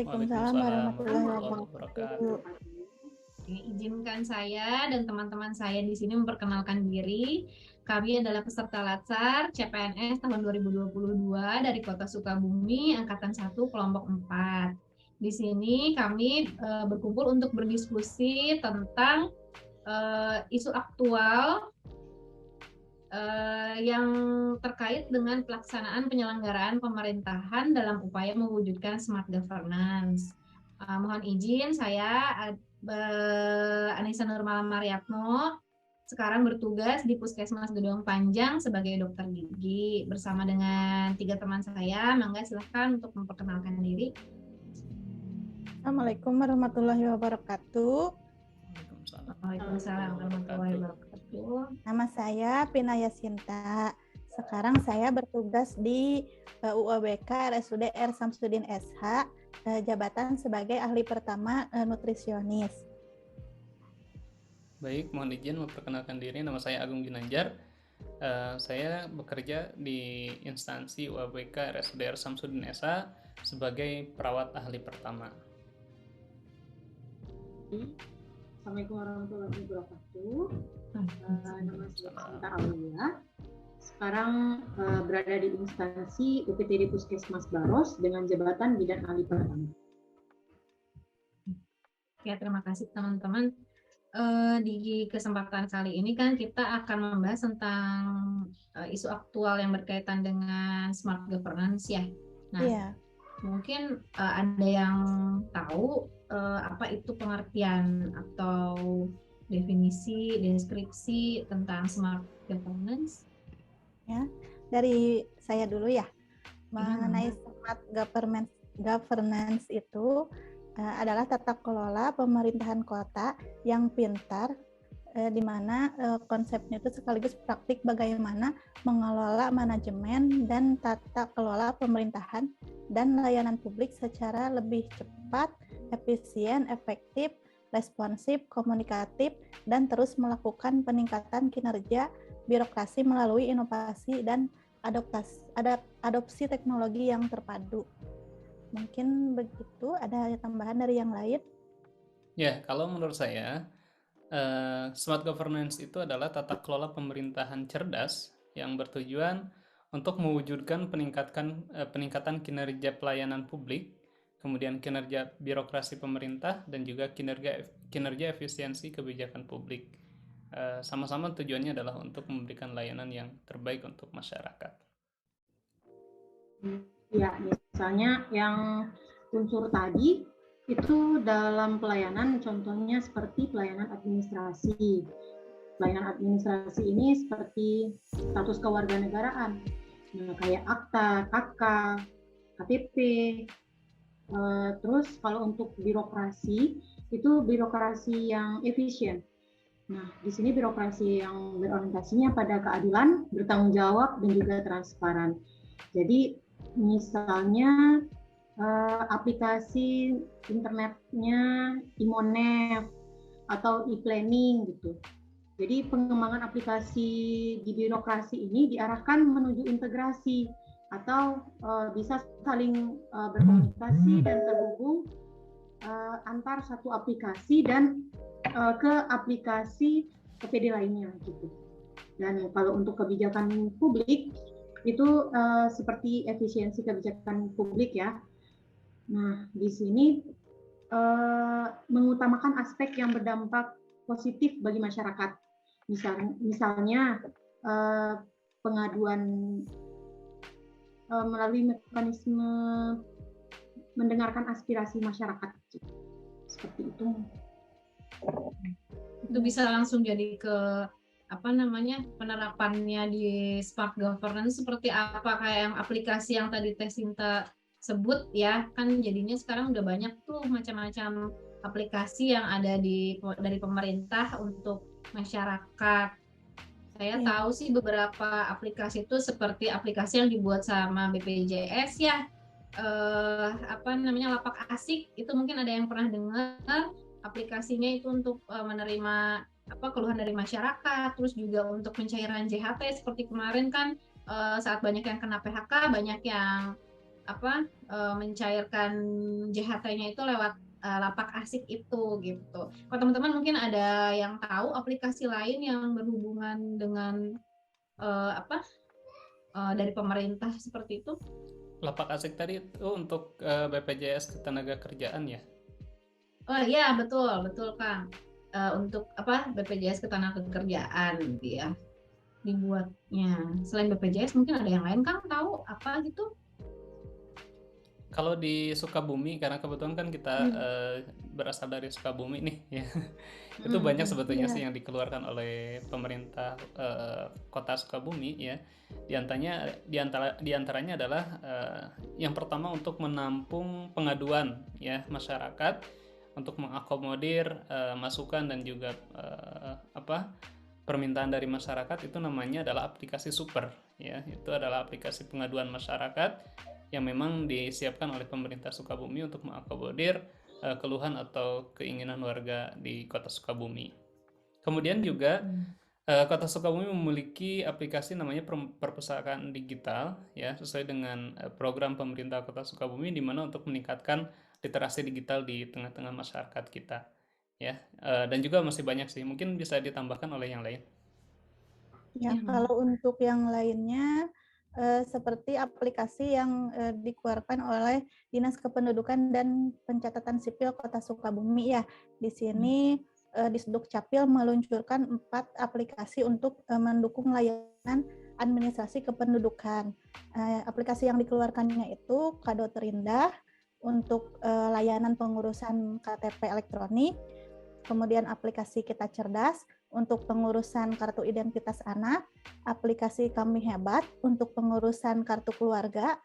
Waalaikumsalam Waalaikumsalam warahmatullahi warahmatullahi wabarakatuh. wabarakatuh. Oke, izinkan saya dan teman-teman saya di sini memperkenalkan diri. Kami adalah peserta Latsar CPNS tahun 2022 dari Kota Sukabumi, Angkatan 1, Kelompok 4. Di sini kami berkumpul untuk berdiskusi tentang isu aktual yang terkait dengan pelaksanaan penyelenggaraan pemerintahan dalam upaya mewujudkan smart governance. Mohon izin, saya Anissa Nurmala Mariatno sekarang bertugas di Puskesmas Gedong Panjang sebagai dokter gigi bersama dengan 3 teman saya. Mangga silahkan untuk memperkenalkan diri. Assalamualaikum warahmatullahi wabarakatuh. Waalaikumsalam warahmatullahi wabarakatuh. Nama saya Pinaya Sinta. Sekarang saya bertugas di UABK RSUD R. Samsudin SH, jabatan sebagai ahli pertama nutrisionis. Baik, mohon izin memperkenalkan diri. Nama saya Agung Ginanjar. Saya bekerja di instansi UABK RSUD R. Samsudin SH sebagai perawat ahli pertama. Assalamualaikum warahmatullahi wabarakatuh. Nama saya Sinta Aulia. Sekarang berada di instansi UPTD Puskesmas Baros dengan jabatan bidan ahli pertama. Ya, terima kasih teman-teman. Di kesempatan kali ini kan kita akan membahas tentang isu aktual yang berkaitan dengan smart governance ya. Nah, mungkin ada yang tahu apa itu pengertian atau definisi, deskripsi tentang smart governance? Ya, dari saya dulu ya. Mengenai smart governance itu adalah tata kelola pemerintahan kota yang pintar, di mana konsepnya itu sekaligus praktik bagaimana mengelola manajemen dan tata kelola pemerintahan dan layanan publik secara lebih cepat, efisien, efektif, responsif, komunikatif, dan terus melakukan peningkatan kinerja birokrasi melalui inovasi dan adopsi teknologi yang terpadu. Mungkin begitu, ada tambahan dari yang lain? Ya, kalau menurut saya, smart governance itu adalah tata kelola pemerintahan cerdas yang bertujuan untuk mewujudkan peningkatan kinerja pelayanan publik, kemudian kinerja birokrasi pemerintah, dan juga kinerja efisiensi kebijakan publik. Sama-sama tujuannya adalah untuk memberikan layanan yang terbaik untuk masyarakat. Ya, misalnya yang unsur tadi itu dalam pelayanan, contohnya seperti pelayanan administrasi. Pelayanan administrasi ini seperti status kewarganegaraan, kayak akta, KK, KTP. Terus kalau untuk birokrasi, itu birokrasi yang efisien. Nah, di sini birokrasi yang berorientasinya pada keadilan, bertanggung jawab, dan juga transparan. Jadi, misalnya aplikasi internetnya Imonef atau e-planning gitu. Jadi pengembangan aplikasi di birokrasi ini diarahkan menuju integrasi atau bisa saling berkomunikasi dan terhubung antar satu aplikasi dan ke aplikasi PPD lainnya gitu. Dan kalau untuk kebijakan publik itu seperti efisiensi kebijakan publik ya. Nah, di sini mengutamakan aspek yang berdampak positif bagi masyarakat. Misalnya pengaduan melalui mekanisme mendengarkan aspirasi masyarakat. Seperti itu. Itu bisa langsung jadi ke penerapannya di smart governance seperti apa, kayak yang aplikasi yang tadi Teh Sinta sebut ya, kan jadinya sekarang udah banyak tuh macam-macam aplikasi yang ada dari pemerintah untuk masyarakat. Saya tahu sih beberapa aplikasi itu seperti aplikasi yang dibuat sama BPJS ya, Lapak Asik, itu mungkin ada yang pernah dengar. Aplikasinya itu untuk menerima keluhan dari masyarakat, terus juga untuk pencairan JHT seperti kemarin kan saat banyak yang kena PHK, banyak yang mencairkan JHT-nya itu lewat lapak asik itu gitu. Kalau teman-teman mungkin ada yang tahu aplikasi lain yang berhubungan dengan dari pemerintah seperti itu? Lapak asik tadi itu untuk BPJS Ketenagakerjaan ya? Oh iya, betul Kang. Untuk BPJS Ketenagakerjaan dia dibuatnya. Selain BPJS mungkin ada yang lain Kang, tahu apa gitu? Kalau di Sukabumi, karena kebetulan kan kita berasal dari Sukabumi nih ya, itu banyak sebetulnya Iya. sih yang dikeluarkan oleh pemerintah kota Sukabumi ya. Di antaranya adalah yang pertama untuk menampung pengaduan ya masyarakat, untuk mengakomodir masukan dan juga permintaan dari masyarakat. Itu namanya adalah aplikasi Super ya. Itu adalah aplikasi pengaduan masyarakat yang memang disiapkan oleh pemerintah Sukabumi untuk mengakomodir keluhan atau keinginan warga di Kota Sukabumi. Kemudian juga Kota Sukabumi memiliki aplikasi namanya perpustakaan digital ya, sesuai dengan program pemerintah Kota Sukabumi, di mana untuk meningkatkan literasi digital di tengah-tengah masyarakat kita ya. Dan juga masih banyak sih, mungkin bisa ditambahkan oleh yang lain. Ya, kalau untuk yang lainnya seperti aplikasi yang dikeluarkan oleh Dinas Kependudukan dan Pencatatan Sipil Kota Sukabumi ya. Di sini Disduk Capil meluncurkan 4 aplikasi untuk mendukung layanan administrasi kependudukan. Aplikasi yang dikeluarkannya itu Kado Terindah untuk layanan pengurusan KTP elektronik, kemudian aplikasi Kita Cerdas untuk pengurusan kartu identitas anak, aplikasi Kami Hebat untuk pengurusan kartu keluarga,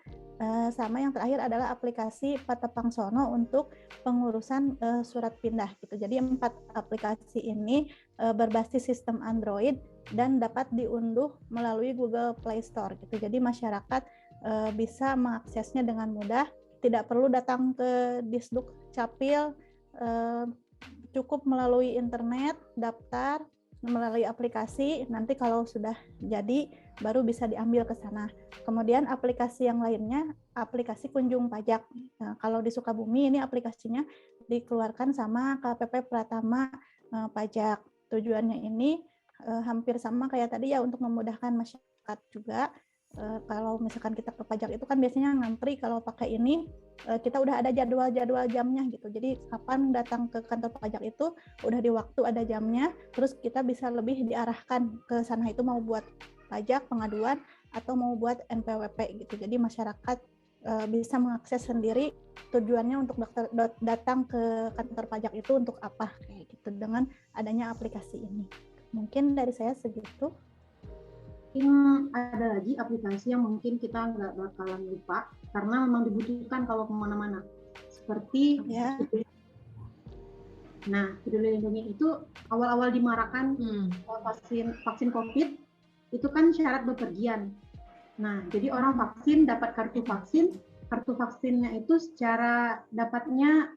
sama yang terakhir adalah aplikasi Patepang Sono untuk pengurusan surat pindah gitu. Jadi 4 aplikasi ini berbasis sistem Android dan dapat diunduh melalui Google Play Store gitu. Jadi masyarakat bisa mengaksesnya dengan mudah, tidak perlu datang ke Disduk Capil, cukup melalui internet, daftar melalui aplikasi, nanti kalau sudah jadi baru bisa diambil ke sana. Kemudian aplikasi yang lainnya, aplikasi Kunjung Pajak. Nah, kalau di Sukabumi ini aplikasinya dikeluarkan sama KPP Pratama Pajak. Tujuannya ini hampir sama kayak tadi ya, untuk memudahkan masyarakat juga. Kalau misalkan kita ke pajak itu kan biasanya ngantri, kalau pakai ini kita udah ada jadwal jamnya gitu. Jadi kapan datang ke kantor pajak itu udah di waktu, ada jamnya, terus kita bisa lebih diarahkan ke sana, itu mau buat pajak, pengaduan, atau mau buat NPWP gitu. Jadi masyarakat bisa mengakses sendiri tujuannya untuk datang ke kantor pajak itu untuk apa kayak gitu dengan adanya aplikasi ini. Mungkin dari saya segitu. Ada lagi aplikasi yang mungkin kita nggak bakalan lupa karena memang dibutuhkan kalau kemana-mana, seperti Nah, Peduli Lindungi itu awal-awal dimarakan vaksin COVID itu kan syarat bepergian. Nah, jadi orang vaksin dapat kartu vaksinnya itu secara dapatnya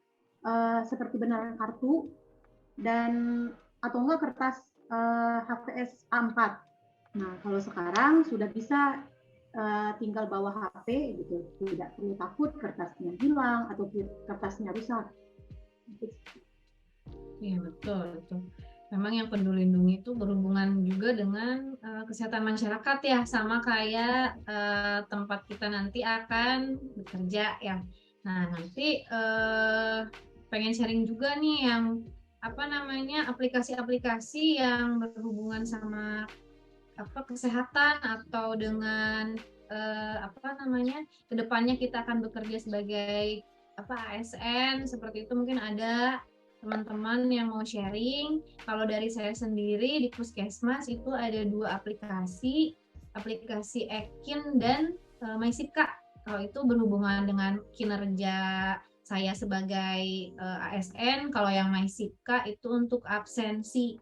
seperti benaran kartu dan atau enggak kertas HVS A4. Nah, kalau sekarang sudah bisa tinggal bawa HP gitu, tidak perlu takut kertasnya hilang atau kertasnya rusak. Iya, betul. Memang yang Peduli Lindungi itu berhubungan juga dengan kesehatan masyarakat ya, sama kayak tempat kita nanti akan bekerja ya. Nah, nanti pengen sharing juga nih yang aplikasi-aplikasi yang berhubungan sama kesehatan atau dengan kedepannya kita akan bekerja sebagai ASN seperti itu. Mungkin ada teman-teman yang mau sharing. Kalau dari saya sendiri di Puskesmas itu ada 2 aplikasi Ekin dan MySipka. Kalau itu berhubungan dengan kinerja saya sebagai ASN. Kalau yang MySipka itu untuk absensi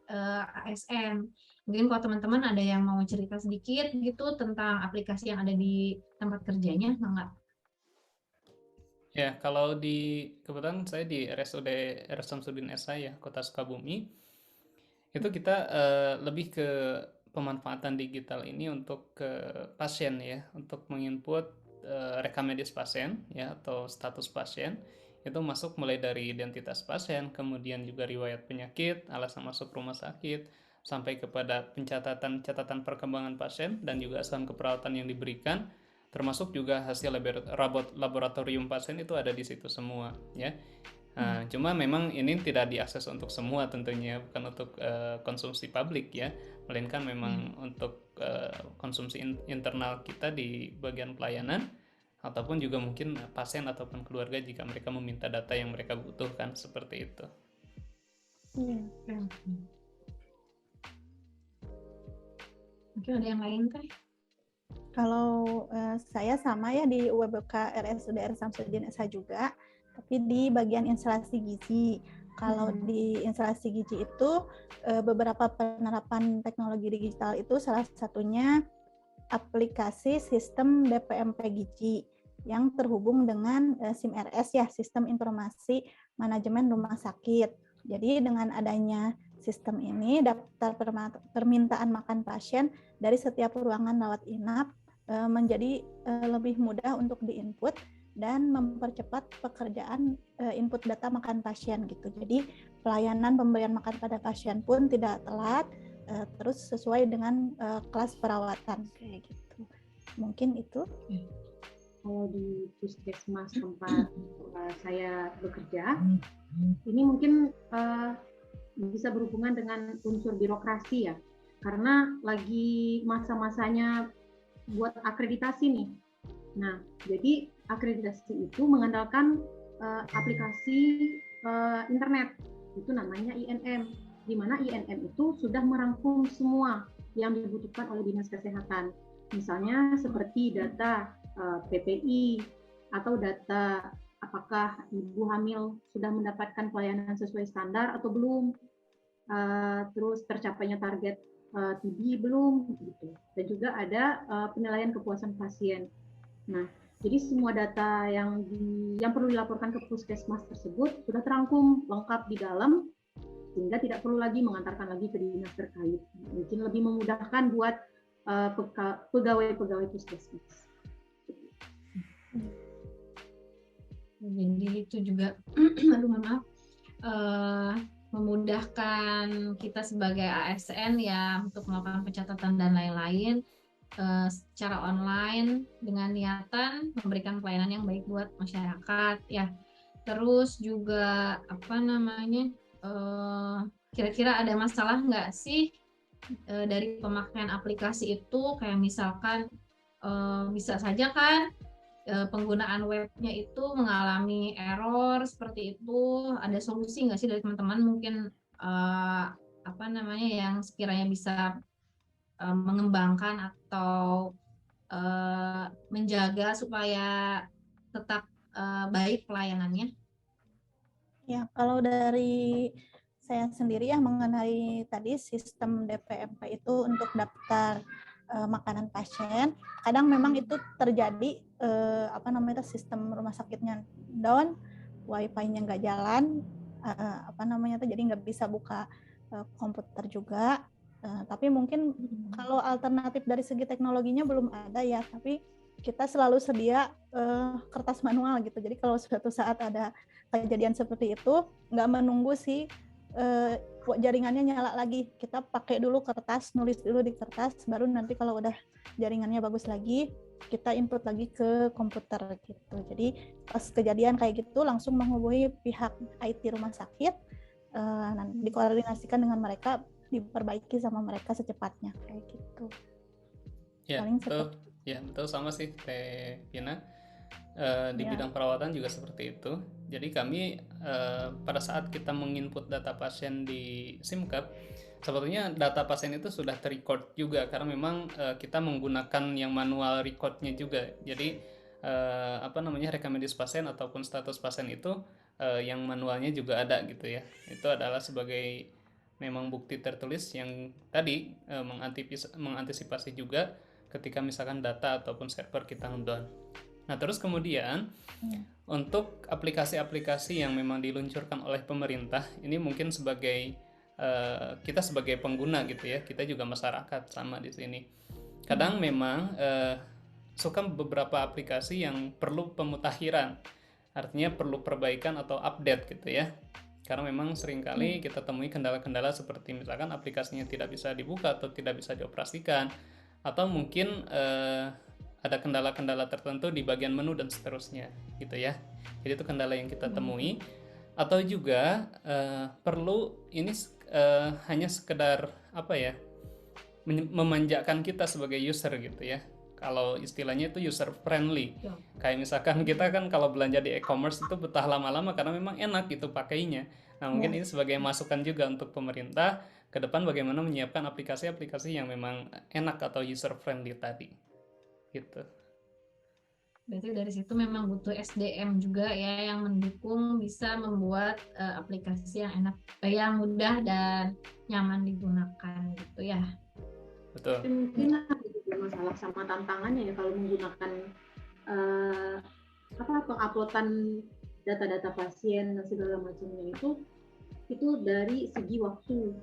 ASN. Mungkin kalau teman-teman ada yang mau cerita sedikit gitu tentang aplikasi yang ada di tempat kerjanya, enggak? Ya, kalau kebetulan saya di RSUD Samsudin SI ya, Kota Sukabumi, itu kita lebih ke pemanfaatan digital ini untuk ke pasien ya, untuk menginput rekam medis pasien ya atau status pasien itu masuk mulai dari identitas pasien, kemudian juga riwayat penyakit, alasan masuk rumah sakit, sampai kepada catatan perkembangan pasien dan juga asuhan keperawatan yang diberikan, termasuk juga hasil laboratorium pasien itu ada di situ semua ya. Cuma memang ini tidak diakses untuk semua tentunya, bukan untuk konsumsi publik ya, melainkan memang untuk konsumsi internal kita di bagian pelayanan, ataupun juga mungkin pasien ataupun keluarga jika mereka meminta data yang mereka butuhkan, seperti itu. Mungkin ada yang lain Teh? Kalau saya sama ya di UWBK RSUD R. Samsudin SH juga, tapi di bagian instalasi gizi. Kalau di instalasi gizi itu beberapa penerapan teknologi digital itu salah satunya aplikasi sistem DPMP gizi yang terhubung dengan SIM-RS ya, Sistem Informasi Manajemen Rumah Sakit. Jadi dengan adanya sistem ini, daftar permintaan makan pasien dari setiap ruangan rawat inap menjadi lebih mudah untuk diinput dan mempercepat pekerjaan input data makan pasien gitu. Jadi pelayanan pemberian makan pada pasien pun tidak telat, terus sesuai dengan kelas perawatan kayak gitu. Mungkin itu. Kalau di puskesmas tempat saya bekerja, ini mungkin bisa berhubungan dengan unsur birokrasi ya, karena lagi masa-masanya buat akreditasi nih. Nah, jadi akreditasi itu mengandalkan aplikasi internet, itu namanya INM, di mana INM itu sudah merangkum semua yang dibutuhkan oleh Dinas Kesehatan. Misalnya seperti data PPI atau data apakah ibu hamil sudah mendapatkan pelayanan sesuai standar atau belum, terus tercapainya target TB belum, gitu. Dan juga ada penilaian kepuasan pasien. Nah, jadi semua data yang perlu dilaporkan ke puskesmas tersebut sudah terangkum lengkap di dalam, sehingga tidak perlu lagi mengantarkan lagi ke dinas terkait. Mungkin lebih memudahkan buat pegawai-pegawai puskesmas. Jadi itu juga, maaf, memudahkan kita sebagai ASN ya untuk melakukan pencatatan dan lain-lain secara online dengan niatan memberikan pelayanan yang baik buat masyarakat ya. Terus juga kira-kira ada masalah nggak sih dari pemakaian aplikasi itu, kayak misalkan bisa saja kan penggunaan webnya itu mengalami error seperti itu. Ada solusi nggak sih dari teman-teman mungkin yang sekiranya bisa mengembangkan atau menjaga supaya tetap baik pelayanannya? Ya, kalau dari saya sendiri ya mengenai tadi sistem DPMP itu untuk daftar makanan pasien, kadang memang itu terjadi sistem rumah sakitnya down, wifi-nya nggak jalan, jadi nggak bisa buka komputer juga. Tapi mungkin kalau alternatif dari segi teknologinya belum ada ya, tapi kita selalu sedia kertas manual gitu. Jadi kalau suatu saat ada kejadian seperti itu, nggak menunggu si jaringannya nyala lagi, kita pakai dulu kertas, nulis dulu di kertas, baru nanti kalau udah jaringannya bagus lagi, kita input lagi ke komputer gitu. Jadi pas kejadian kayak gitu langsung menghubungi pihak IT rumah sakit, dikoordinasikan dengan mereka, diperbaiki sama mereka secepatnya kayak gitu. Ya, betul sama sih Teh Pina. Di bidang perawatan juga seperti itu. Jadi kami pada saat kita menginput data pasien di SIMCAP, sebetulnya data pasien itu sudah terrecord juga, karena memang kita menggunakan yang manual recordnya juga. Jadi rekam medis pasien ataupun status pasien itu yang manualnya juga ada gitu ya. Itu adalah sebagai memang bukti tertulis yang tadi mengantisipasi juga ketika misalkan data ataupun server kita ngedown. Nah, terus kemudian untuk aplikasi-aplikasi yang memang diluncurkan oleh pemerintah, ini mungkin sebagai kita sebagai pengguna gitu ya, kita juga masyarakat sama di sini. Kadang memang termasukkan beberapa aplikasi yang perlu pemutakhiran, artinya perlu perbaikan atau update gitu ya. Karena memang seringkali kita temui kendala-kendala seperti misalkan aplikasinya tidak bisa dibuka atau tidak bisa dioperasikan, atau mungkin ada kendala-kendala tertentu di bagian menu dan seterusnya gitu ya. Jadi itu kendala yang kita temui. Atau juga perlu ini hanya sekedar apa ya, memanjakan kita sebagai user gitu ya. Kalau istilahnya itu user friendly. Kayak misalkan kita kan kalau belanja di e-commerce itu betah lama-lama karena memang enak gitu pakainya. Nah, mungkin ini sebagai masukan juga untuk pemerintah ke depan bagaimana menyiapkan aplikasi-aplikasi yang memang enak atau user friendly tadi. Gitu. Berarti dari situ memang butuh SDM juga ya yang mendukung bisa membuat aplikasi yang enak, yang mudah dan nyaman digunakan gitu ya. Betul. Mungkin ada juga masalah sama tantangannya ya kalau menggunakan penguploadan data-data pasien dan segala macamnya itu dari segi waktu.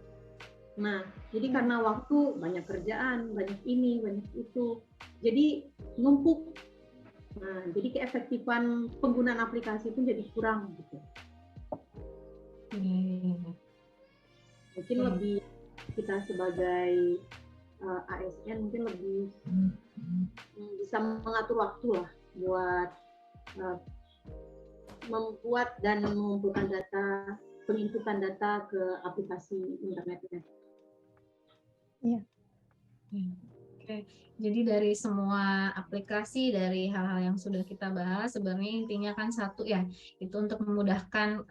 Nah, jadi karena waktu banyak kerjaan, banyak ini, banyak itu, jadi numpuk. Nah, jadi keefektifan penggunaan aplikasi pun jadi kurang gitu. Mungkin lebih kita sebagai ASN mungkin lebih bisa mengatur waktu lah buat membuat dan mengumpulkan data, penginputan data ke aplikasi internetnya. Iya. Oke, jadi dari semua aplikasi, dari hal-hal yang sudah kita bahas, sebenarnya intinya kan satu ya, itu untuk memudahkan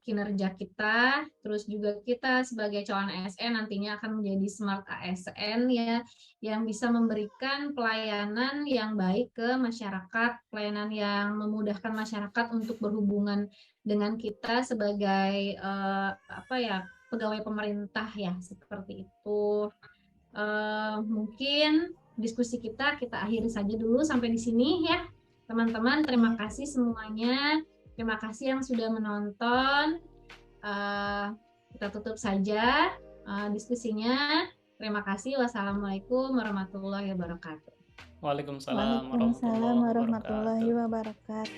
kinerja kita, terus juga kita sebagai calon ASN nantinya akan menjadi smart ASN ya, yang bisa memberikan pelayanan yang baik ke masyarakat, pelayanan yang memudahkan masyarakat untuk berhubungan dengan kita sebagai pegawai pemerintah ya, seperti itu. Mungkin diskusi kita akhiri saja dulu sampai di sini ya teman-teman. Terima kasih semuanya, terima kasih yang sudah menonton. Kita tutup saja diskusinya. Terima kasih. Wassalamualaikum warahmatullahi wabarakatuh. Waalaikumsalam warahmatullahi wabarakatuh.